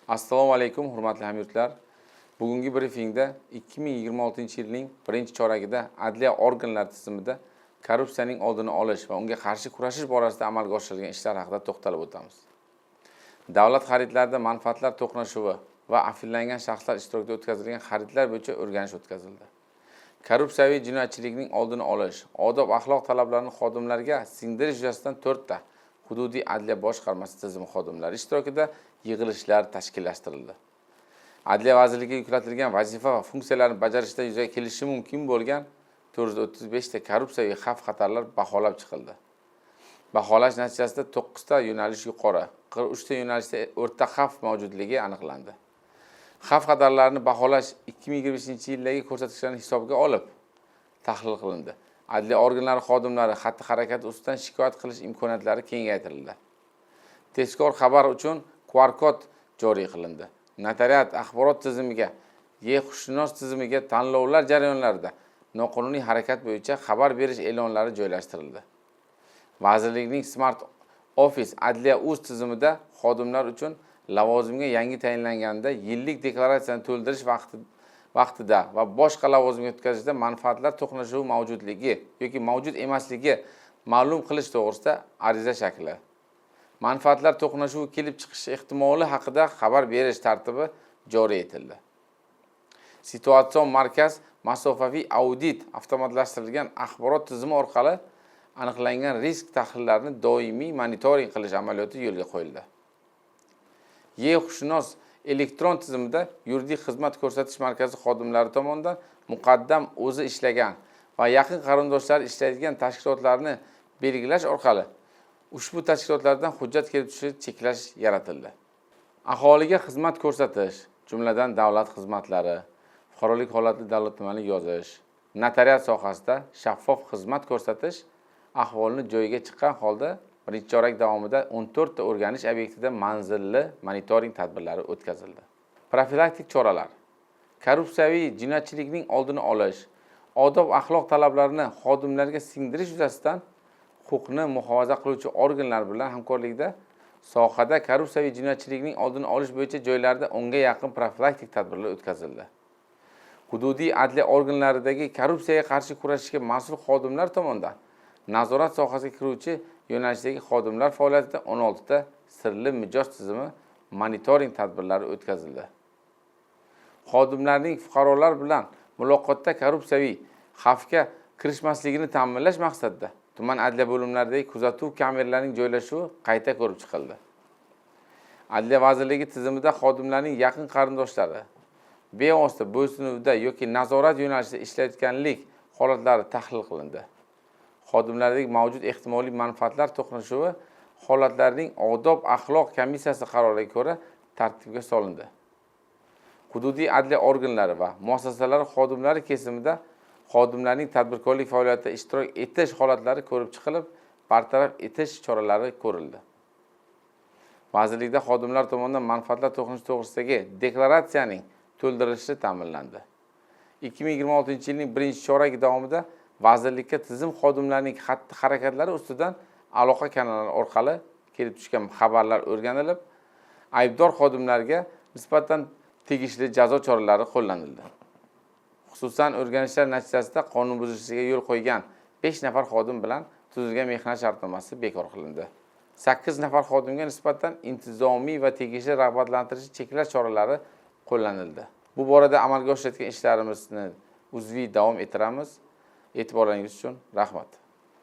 Assalomu alaykum, hurmatli hamyurtlar. Bugungi brifingda 2026-yilning birinchi choragida adliya organlari tizimida korrupsiyaning oldini olish va unga qarshi kurashish borasida amalga oshirilgan ishlar haqida to'xtalib o'tamiz. Davlat xaridlarida manfaatlar to'qnashuvi va afillangan shaxslar ishtirokida o'tkazilgan xaridlar bo'yicha o'rganish o'tkazildi. Korrupsiyaviy jinoyatchilikning oldini olish, odob axloq talablarini xodimlarga singdirish yuzasidan 4 ta hududiy adliya boshqarmasi tizimi xodimlari ishtirokida yig'ilishlar tashkillashtirildi. Adliya vazirligiga yuklatilgan vazifa va funksiyalarni bajarishda yuzaga kelishi mumkin bo'lgan 435 ta korrupsiyaviy xavf-xatarlar baholab chiqildi. Baholash natijasida 9 ta yo'nalish yuqori, 43 ta yo'nalishda o'rta xavf mavjudligi aniqlandi. Xavf-xatarlarni baholash 2025-yildagi ko'rsatkichlarni hisobga olib tahlil qilindi. Adliya organlari xodimlari xatti-harakati ustidan shikoyat qilish imkoniyatlari kengaytirildi. Tezkor xabar uchun QR kod joriy qilindi. Notariat axborot tizimiga, E-huquqshunos tizimiga tanlovlar jarayonlarida noqonuniy harakat bo'yicha xabar berish e'lonlari joylashtirildi. Vazirlikning Smart Office Adliya.uz tizimida xodimlar uchun lavozimga yangi tayinlanganda yillik deklaratsiyani to'ldirish vaqtida va boshqa lavozimga o'tkazishda manfaatlar to'qnashuvi mavjudligi yoki mavjud emasligi ma'lum qilish to'g'risida ariza shakli. Manfaatlar to'qnashuvi kelib chiqishi ehtimoli haqida xabar berish tartibi joriy etildi. Situatsion markaz masofaviy audit avtomatlashtirilgan axborot tizimi orqali aniqlangan risk tahlillarini doimiy monitoring qilish amaliyoti yo'lga qo'yildi. E-huquqshunos elektron tizimida yuridik xizmat ko'rsatish markazi xodimlari tomonidan muqaddam o'zi ishlagan va yaqin qarindoshlari ishlaydigan tashkilotlarni belgilash orqali ushbu tashkilotlardan hujjat kelib turishini cheklash yaratildi. Aholiga xizmat ko'rsatish, jumladan davlat xizmatlari, fuqarolik holatli davlatnomani yozish, notariat sohasida shaffof xizmat ko'rsatish ahvolini joyiga chiqqan holda birinchi chorak davomida 14 ta o'rganish obyektida manzilli monitoring tadbirlari o'tkazildi. Profilaktik choralar. Korrupsiyaviy jinoyatchilikning oldini olish, odob axloq talablarini xodimlarga singdirish yuzasidan huquqni muhofaza qiluvchi organlar bilan hamkorlikda sohada korrupsiyaviy jinoyatchilikning oldini olish bo'yicha joylarda 10 ga yaqin profilaktik tadbirlar o'tkazildi. Hududiy adliya organlaridagi korrupsiyaga qarshi kurashishga mas'ul xodimlar tomonidan nazorat sohasiga kiruvchi yo'nalishdagi xodimlar faoliyatida 16 ta sirli mijoz tizimi monitoring tadbirlari o'tkazildi. Xodimlarning fuqarolar bilan muloqotda korrupsiyaviy xavfga kirishmasligini ta'minlash maqsadida tuman adliya bo'limlaridagi kuzatuv kameralarining joylashuvi qayta ko'rib chiqildi. Adliya vazirligi tizimida xodimlarning yaqin qarindoshlari bevosita bo'ysunuvda yoki nazorat yo'nalishida ishlayotganlik holatlari tahlil qilindi. Xodimlardagi mavjud ehtimoliy manfaatlar to'qnashuvi holatlarining odob axloq komissiyasi qaroriga ko'ra tartibga solindi. Hududiy adliya organlari va muassasalari xodimlari kesimida xodimlarning tadbirkorlik faoliyatida ishtirok etish holatlari ko'rib chiqilib, bartaraf etish choralari ko'rildi. Vazirlikda xodimlar tomonidan manfaatlar to'qnashuvi to'g'risidagi deklaratsiyaning to'ldirilishi ta'minlandi. 2026-yilning birinchi choragi davomida vazirlikka tizim xodimlarining xatti-harakatlari ustidan aloqa kanallari orqali kelib tushgan xabarlar o'rganilib, aybdor xodimlarga nisbatan tegishli jazo choralari qo'llanildi. Xususan, o'rganishlar natijasida qonun buzilishiga yo'l qo'ygan 5 nafar xodim bilan tuzilgan mehnat shartnomasi bekor qilindi. 8 nafar xodimga nisbatan intizomiy va tegishli rag'batlantirishni cheklash choralari qo'llanildi. Bu borada amalga oshirayotgan ishlarimizni uzviy davom ettiramiz. E'tiborlaringiz uchun rahmat.